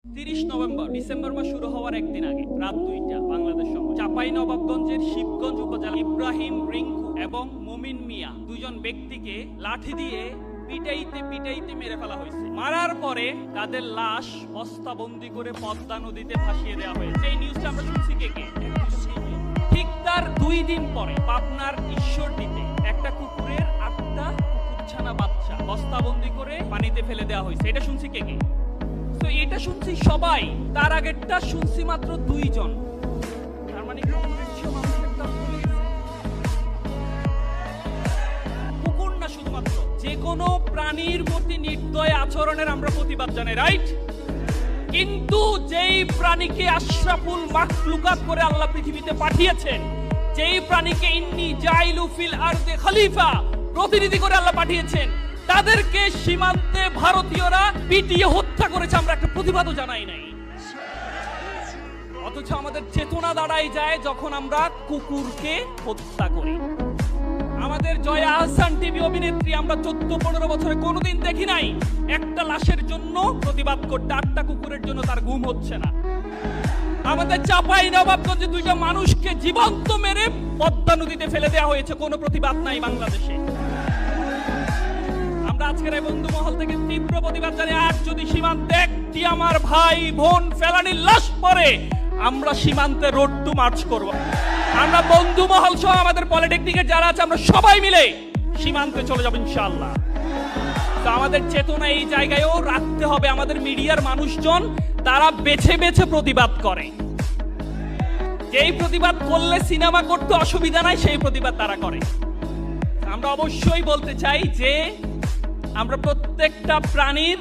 30 November December মাস শুরু হওয়ার একদিন আগে রাত 2টা বাংলাদেশ সময় চাঁপাইনবাবগঞ্জের শিবগঞ্জ উপজেলা ইব্রাহিম রিঙ্কু এবং মুমিন মিয়া দুজন ব্যক্তিকে লাঠি দিয়ে পিটাইতে পিটাইতে মেরে ফেলা হয়েছে। মারার পরে তাদের লাশ বস্তাবন্দি করে পদ্মা নদীতে ভাসিয়ে দেওয়া হয়েছে। এই নিউজটা আমরা শুনছি কে? ঠিক তার 2 দিন পরে পাবনার ঈশ্বরদীতে একটা কুকুরের 8টা কুকুরছানা বাচ্চা বস্তাবন্দি করে পানিতে ফেলে দেওয়া হয়েছে। এটা শুনছি কে? তো এটা শুনছি সবাই, তার আগেরটা শুনছি মাত্র 2 জন। তার মানে কুকুর না, শুধুমাত্র যে কোনো প্রাণীর প্রতি নির্দয় আচরণের আমরা প্রতিবাদ জানাই, রাইট? কিন্তু যেই প্রাণীকে আশরাফুল মাখলুকাত করে আল্লাহ পৃথিবীতে পাঠিয়েছেন, যেই প্রাণীকে ইন্নী জাইলু ফিল আরদে খলিফা প্রতিনিধি করে আল্লাহ পাঠিয়েছেন, তাদেরকে সীমান্তে ভারতীয়রা পিটিয়ে হত্যা করেছে, আমরা একটা প্রতিবাদও জানাই নাই। অথচ আমাদের চেতনা দাঁড়ায় যায় যখন আমরা কুকুরকে হত্যা করি। আমাদের জয়া আহসান টিভি অভিনেত্রী আমরা 14-15 বছরে কোনোদিন দেখি নাই একটা লাশের জন্য প্রতিবাদ করতে, 8টা কুকুরের জন্য তার ঘুম হচ্ছে না। আমাদের চাঁপাইনবাবগঞ্জে 2টা মানুষকে জীবন্ত মেরে পদ্মা নদীতে ফেলে দেওয়া হয়েছে, কোনো প্রতিবাদ নাই বাংলাদেশে। আমরা আজকের এই বন্ধু মহল থেকে তীব্র প্রতিবাদ জানাই। আর যদি সীমান্তে একটি আমার ভাই বোন ফেলানির লাশ পড়ে, আমরা সীমান্তে রোড টু মার্চ করব। আমরা বন্ধু মহল সহ আমাদের পলিটেকনিকের যারা আছে আমরা সবাই মিলে সীমান্তে চলে যাব ইনশাআল্লাহ। তো আমাদের চেতনা এই জায়গায়ও রাখতে হবে। আমাদের মিডিয়ার মানুষজন তারা বেছে বেছে প্রতিবাদ করে, যেই প্রতিবাদ করলে সিনেমা করতে অসুবিধা নাই সেই প্রতিবাদ তারা করে। আমরা অবশ্যই বলতে চাই যে আমরা প্রত্যেকটা প্রাণীর